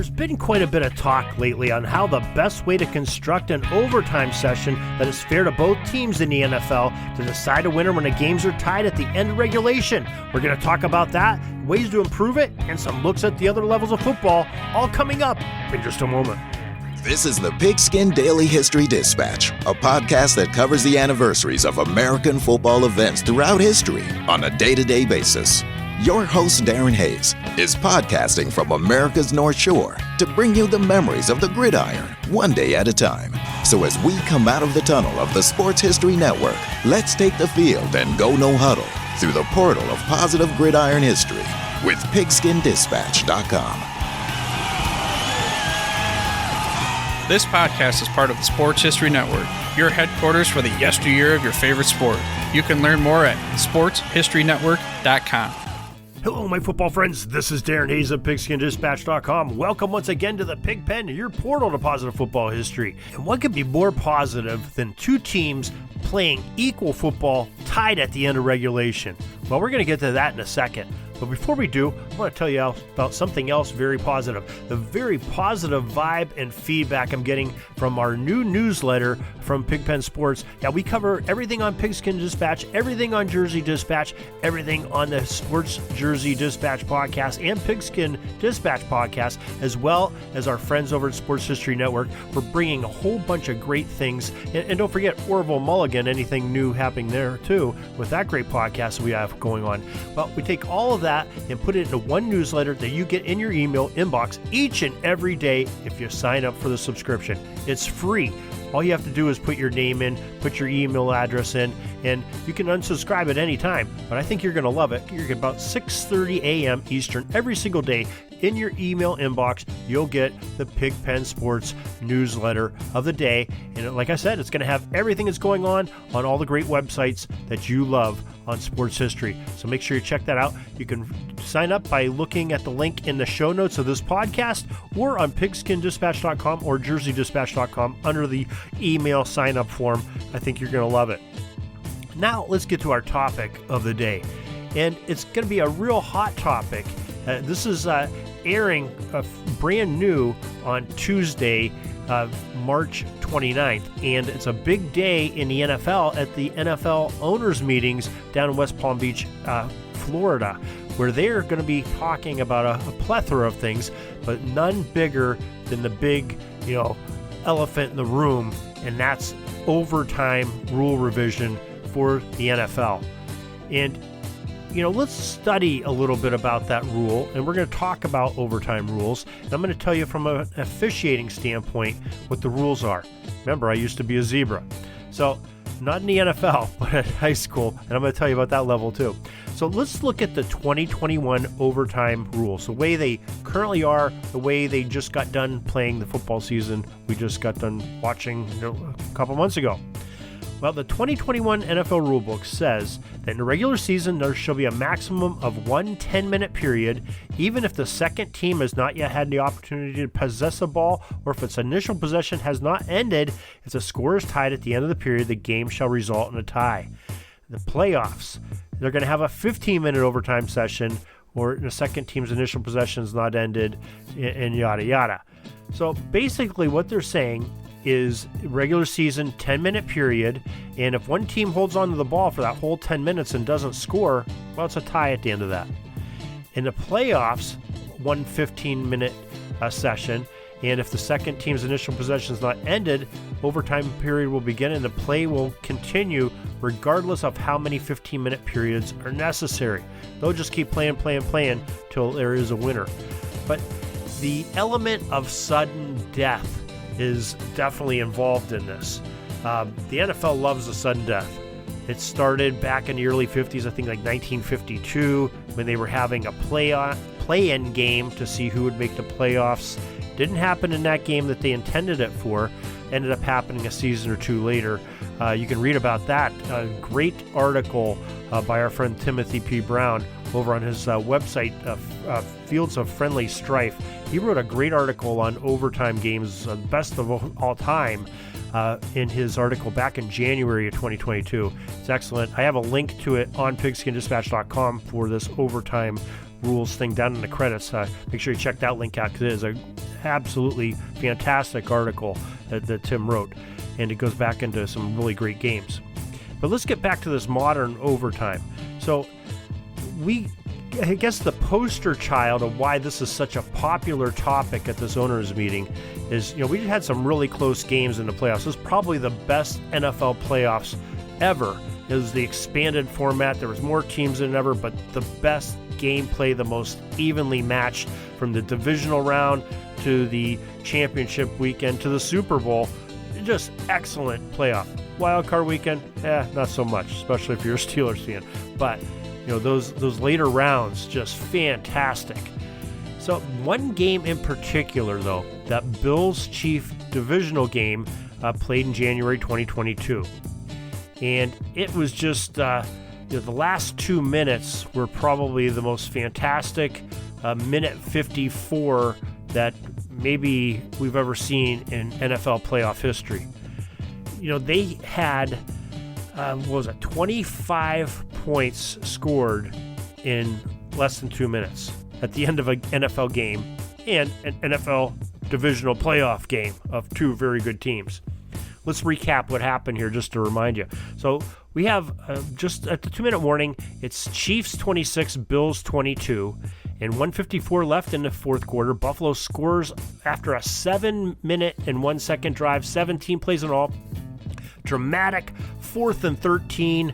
There's been quite a bit of talk lately on how the best way to construct an overtime session that is fair to both teams in the NFL to decide a winner when the games are tied at the end of regulation. We're going to talk about that, ways to improve it, and some looks at the other levels of football, all coming up in just a moment. This is the Pigskin Daily History Dispatch, a podcast that covers the anniversaries of American football events throughout history on a day-to-day basis. Your host, Darren Hayes, is podcasting from America's North Shore to bring you the memories of the gridiron, one day at a time. So as we come out of the tunnel of the Sports History Network, let's take the field and go no huddle through the portal of positive gridiron history with PigskinDispatch.com. This podcast is part of the Sports History Network, your headquarters for the yesteryear of your favorite sport. You can learn more at sportshistorynetwork.com. Hello, my football friends. This is Darren Hayes of PigskinDispatch.com. Welcome once again to the Pig Pen, your portal to positive football history. And what could be more positive than two teams playing equal football tied at the end of regulation? Well, we're going to get to that in a second. But before we do, I want to tell you about something else very positive. The very positive vibe and feedback I'm getting from our new newsletter from Pigpen Sports. Yeah, we cover everything on Pigskin Dispatch, everything on Jersey Dispatch, everything on the Sports Jersey Dispatch podcast and Pigskin Dispatch podcast, as well as our friends over at Sports History Network. We're bringing a whole bunch of great things. And don't forget Orville Mulligan, anything new happening there too with that great podcast we have going on. Well, we take all of that and put it into one newsletter that you get in your email inbox each and every day if you sign up for the subscription. It's free. All you have to do is put your name in, put your email address in, and you can unsubscribe at any time. But I think you're going to love it. You're about 6:30 a.m. Eastern every single day. In your email inbox, you'll get the Pigpen Sports newsletter of the day. And like I said, it's going to have everything that's going on all the great websites that you love on sports history. So make sure you check that out. You can sign up by looking at the link in the show notes of this podcast or on PigskinDispatch.com or JerseyDispatch.com under the email sign up form. I think you're going to love it. Now let's get to our topic of the day. And it's going to be a real hot topic. This is airing brand new on Tuesday, March 29th, and it's a big day in the NFL at the NFL owners meetings down in West Palm Beach, Florida, where they're going to be talking about a plethora of things, but none bigger than the big, elephant in the room, and that's overtime rule revision for the NFL. And let's study a little bit about that rule, and we're going to talk about overtime rules. And I'm going to tell you from an officiating standpoint what the rules are. Remember, I used to be a zebra. So, not in the NFL, but at high school, and I'm going to tell you about that level too. So let's look at the 2021 overtime rules, the way they currently are, the way they just got done playing the football season we just got done watching a couple months ago. Well, the 2021 NFL rulebook says that in the regular season, there shall be a maximum of one 10-minute period, even if the second team has not yet had the opportunity to possess a ball, or if its initial possession has not ended. If the score is tied at the end of the period, the game shall result in a tie. The playoffs, they're going to have a 15-minute overtime session, or the second team's initial possession has not ended, and yada, yada. So basically what they're saying is regular season 10-minute period, and if one team holds on to the ball for that whole 10 minutes and doesn't score, well, it's a tie at the end of that. In the playoffs, one 15-minute session, and if the second team's initial possession is not ended, overtime period will begin and the play will continue regardless of how many 15-minute periods are necessary. They'll just keep playing till there is a winner. But the element of sudden death is definitely involved in this. The NFL loves a sudden death. It started back in the early 50s, I think like 1952, when they were having a play-in game to see who would make the playoffs. Didn't happen in that game that they intended it for. Ended up happening a season or two later. You can read about that. A great article by our friend Timothy P. Brown over on his website, Fields of Friendly Strife. He wrote a great article on overtime games, best of all time, in his article back in January of 2022. It's excellent. I have a link to it on PigskinDispatch.com for this overtime rules thing down in the credits. Make sure you check that link out because it is an absolutely fantastic article that Tim wrote, and it goes back into some really great games. But let's get back to this modern overtime. So I guess the poster child of why this is such a popular topic at this owners meeting is, we had some really close games in the playoffs. This is probably the best NFL playoffs ever. It was the expanded format. There was more teams than ever, but the best gameplay, the most evenly matched from the divisional round to the championship weekend to the Super Bowl. Just excellent playoff. Wild card weekend, not so much, especially if you're a Steelers fan. But those later rounds, just fantastic. So one game in particular, though, that Bills-Chief divisional game played in January 2022. And it was just, the last 2 minutes were probably the most fantastic minute 54 that maybe we've ever seen in NFL playoff history. They had 25 points scored in less than 2 minutes at the end of an NFL game and an NFL divisional playoff game of two very good teams. Let's recap what happened here just to remind you. So we have just at the 2-minute warning, it's Chiefs 26, Bills 22, and 1:54 left in the fourth quarter. Buffalo scores after a 7-minute and 1 second drive, 17 plays in all. Dramatic 4th and 13.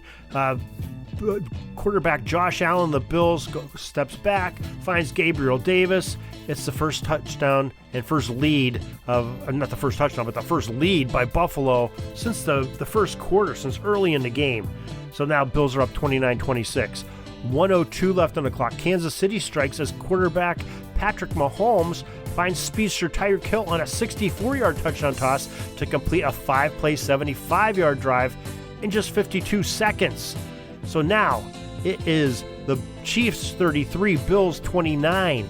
Quarterback Josh Allen, the Bills, steps back, finds Gabriel Davis. It's the first touchdown and first lead not the first touchdown, but the first lead by Buffalo since the first quarter, since early in the game. So now Bills are up 29-26. 1:02 left on the clock. Kansas City strikes as quarterback Patrick Mahomes finds speedster Tyreek Hill on a 64-yard touchdown toss to complete a 5-play, 75-yard drive in just 52 seconds. So now it is the Chiefs 33, Bills 29.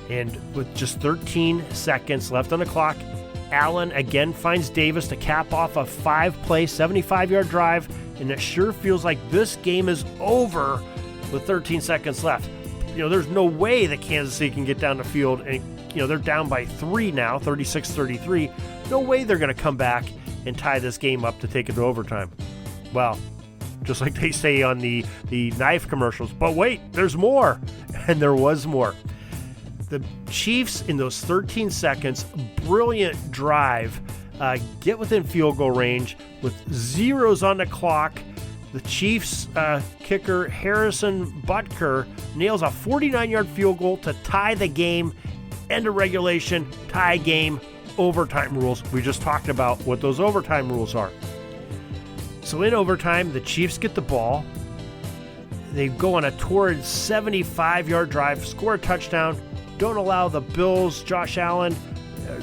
And with just 13 seconds left on the clock, Allen again finds Davis to cap off a 5-play, 75-yard drive, and it sure feels like this game is over with 13 seconds left. There's no way that Kansas City can get down the field, and they're down by 3 now, 36-33. No way they're going to come back and tie this game up to take it to overtime. Well, just like they say on the knife commercials, but wait, there's more. And there was more. The Chiefs, in those 13 seconds, brilliant drive, get within field goal range with zeros on the clock. The Chiefs kicker Harrison Butker nails a 49-yard field goal to tie the game. End of regulation, tie game, overtime rules. We just talked about what those overtime rules are. So in overtime, the Chiefs get the ball. They go on a torrid 75-yard drive, score a touchdown, don't allow the Bills, Josh Allen,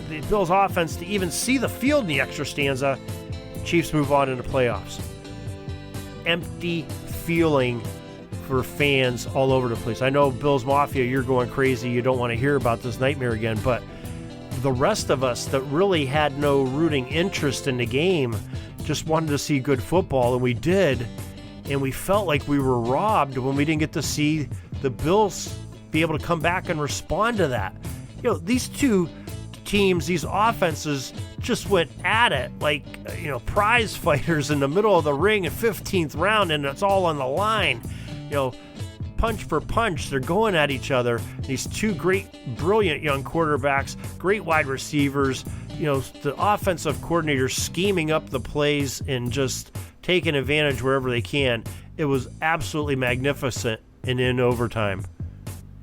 the Bills offense to even see the field in the extra stanza. Chiefs move on into playoffs. Empty feeling for fans all over the place. I know Bills Mafia, you're going crazy. You don't want to hear about this nightmare again, but the rest of us that really had no rooting interest in the game just wanted to see good football, and we did, and we felt like we were robbed when we didn't get to see the Bills be able to come back and respond to that. These two teams, these offenses just went at it like, prize fighters in the middle of the ring in 15th round, and it's all on the line. Punch for punch, they're going at each other. These two great, brilliant young quarterbacks, great wide receivers, the offensive coordinators scheming up the plays and just taking advantage wherever they can. It was absolutely magnificent. And in overtime,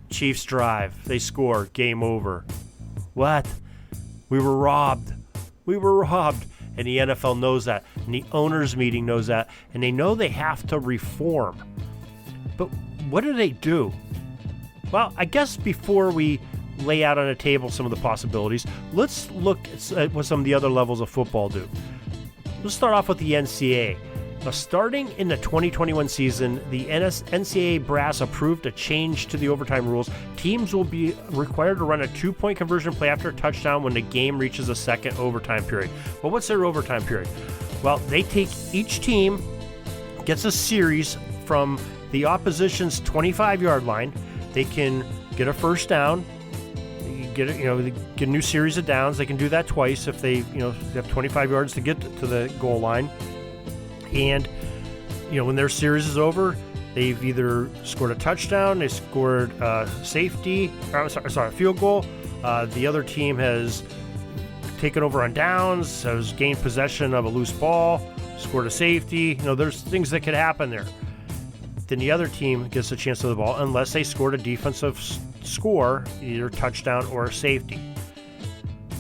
Chiefs drive, they score, game over. What? We were robbed. We were robbed. And the NFL knows that. And the owners meeting knows that. And they know they have to reform. But what do? Well, I guess before we lay out on a table some of the possibilities, let's look at what some of the other levels of football do. Let's start off with the NCAA. Now, starting in the 2021 season, the NCAA brass approved a change to the overtime rules. Teams will be required to run a 2-point conversion play after a touchdown when the game reaches a second overtime period. Well, what's their overtime period? Well, they take each team gets a series from the opposition's 25-yard line. They can get a first down, get they get a new series of downs. They can do that twice if they have 25 yards to get to the goal line. And when their series is over, they've either scored a touchdown, they scored a field goal. The other team has taken over on downs, has gained possession of a loose ball, scored a safety. There's things that could happen there. Then the other team gets a chance to the ball unless they scored a defensive score, either touchdown or a safety.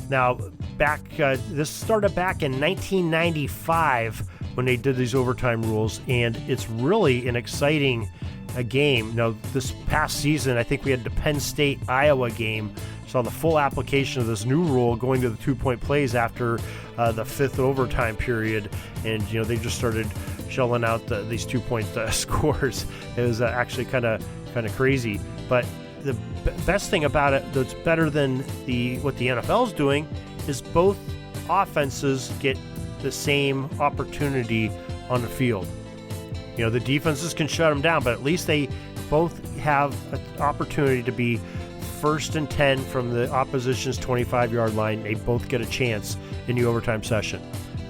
Now, this started back in 1995 when they did these overtime rules, and it's really an exciting game. Now, this past season, I think we had the Penn State-Iowa game, saw the full application of this new rule going to the 2-point plays after the fifth overtime period, and they just started shelling out these 2-point scores. It was actually kind of crazy, but the best thing about it that's better than what the NFL's doing is both offenses get the same opportunity on the field. The defenses can shut them down, but at least they both have an opportunity to be 1st and 10 from the opposition's 25-yard line. They both get a chance in the overtime session.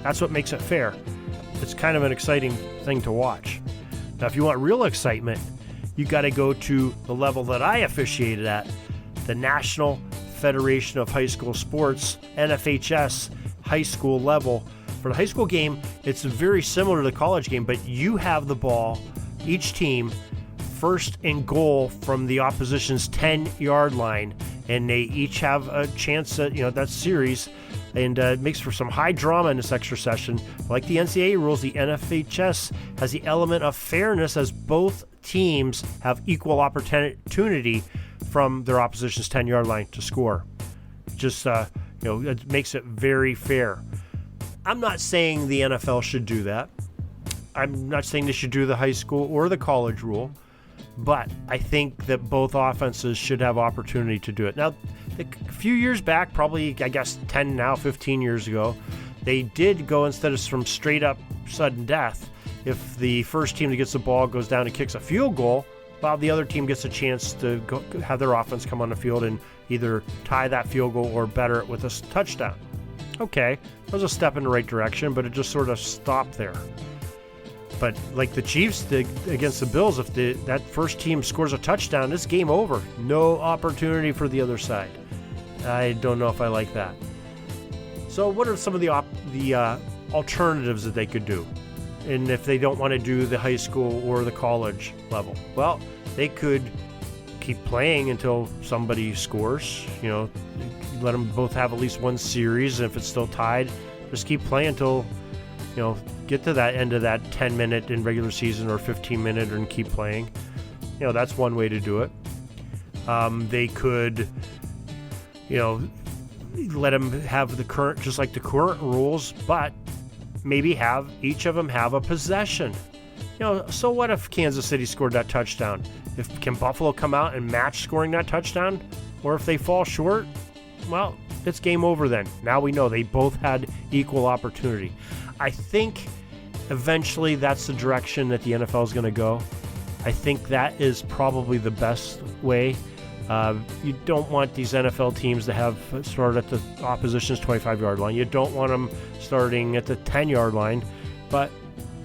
That's what makes it fair. It's kind of an exciting thing to watch. Now, if you want real excitement, you got to go to the level that I officiated at, the National Federation of High School Sports, NFHS high school level. For the high school game, it's very similar to the college game, but you have the ball, each team, 1st and goal from the opposition's 10-yard line, and they each have a chance at that series, and it makes for some high drama in this extra session. Like the NCAA rules, the NFHS has the element of fairness as both teams have equal opportunity from their opposition's 10-yard line to score. Just it makes it very fair. I'm not saying the NFL should do that. I'm not saying they should do the high school or the college rule, but I think that both offenses should have opportunity to do it. Now, a few years back, probably, 15 years ago, they did go, instead of from straight up sudden death, if the first team that gets the ball goes down and kicks a field goal, while the other team gets a chance to have their offense come on the field and either tie that field goal or better it with a touchdown. Okay, that was a step in the right direction, but it just sort of stopped there. But like the Chiefs did against the Bills, if that first team scores a touchdown, it's game over. No opportunity for the other side. I don't know if I like that. So what are some of the alternatives that they could do? And if they don't want to do the high school or the college level? Well, they could keep playing until somebody scores. Let them both have at least one series, and if it's still tied, just keep playing until get to that end of that 10-minute in regular season or 15-minute and keep playing. That's one way to do it. They could let them have the current, just like the current rules, but maybe have each of them have a possession. So what if Kansas City scored that touchdown? Can Buffalo come out and match scoring that touchdown? Or if they fall short, well, it's game over then. Now we know they both had equal opportunity. I think eventually that's the direction that the NFL is going to go. I think that is probably the best way. You don't want these NFL teams to have start at the opposition's 25-yard line. You don't want them starting at the 10-yard line, but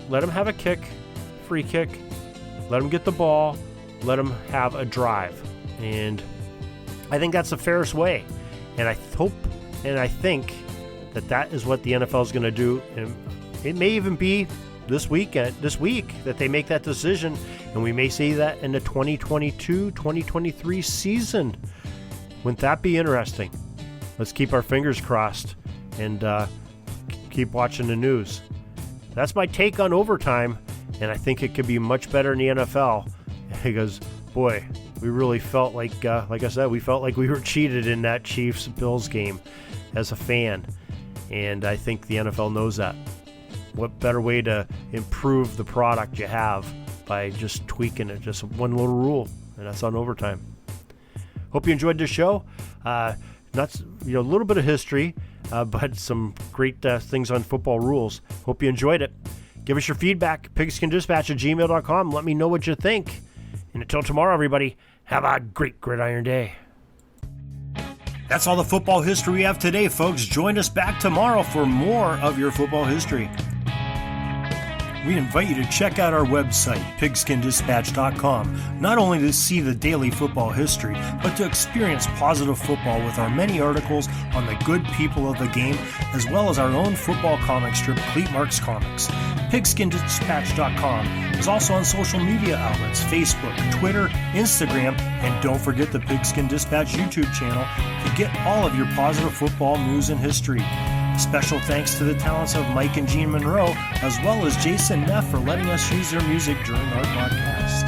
let them have a kick, free kick. Let them get the ball. Let them have a drive. And I think that's the fairest way. And I hope and I think that is what the NFL is going to do. And it may even be this week that they make that decision, and we may see that in the 2022-2023 season. Wouldn't that be interesting? Let's keep our fingers crossed and keep watching the news. That's my take on overtime, and I think it could be much better in the NFL because, boy, we really felt like I said, we felt like we were cheated in that Chiefs-Bills game as a fan, and I think the NFL knows that. What better way to improve the product you have by just tweaking it, just one little rule, and that's on overtime. Hope you enjoyed this show. A little bit of history, but some great things on football rules. Hope you enjoyed it. Give us your feedback, pigskindispatch@gmail.com. Let me know what you think. And until tomorrow, everybody, have a great gridiron day. That's all the football history we have today, folks. Join us back tomorrow for more of your football history. We invite you to check out our website, PigskinDispatch.com, not only to see the daily football history, but to experience positive football with our many articles on the good people of the game, as well as our own football comic strip, Cleat Marks Comics. PigskinDispatch.com is also on social media outlets, Facebook, Twitter, Instagram, and don't forget the Pigskin Dispatch YouTube channel to get all of your positive football news and history. Special thanks to the talents of Mike and Gene Monroe, as well as Jason Neff for letting us use their music during our podcast.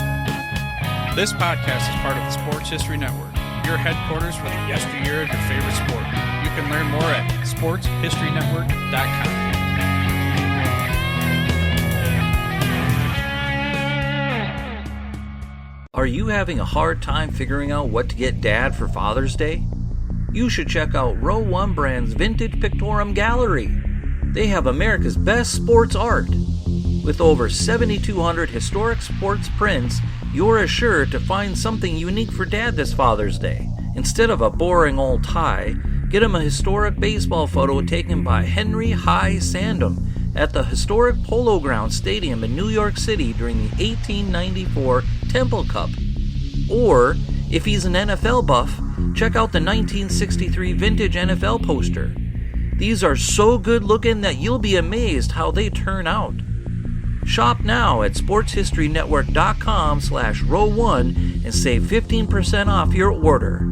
This podcast is part of the Sports History Network, your headquarters for the yesteryear of your favorite sport. You can learn more at sportshistorynetwork.com. Are you having a hard time figuring out what to get Dad for Father's Day? You should check out Row 1 Brand's Vintage Pictorum Gallery. They have America's best sports art. With over 7,200 historic sports prints, you're assured to find something unique for Dad this Father's Day. Instead of a boring old tie, get him a historic baseball photo taken by Henry High Sandom at the historic Polo Grounds Stadium in New York City during the 1894 Temple Cup. Or, if he's an NFL buff, check out the 1963 vintage NFL poster. These are so good looking that you'll be amazed how they turn out. Shop now at sportshistorynetwork.com/row1 and save 15% off your order.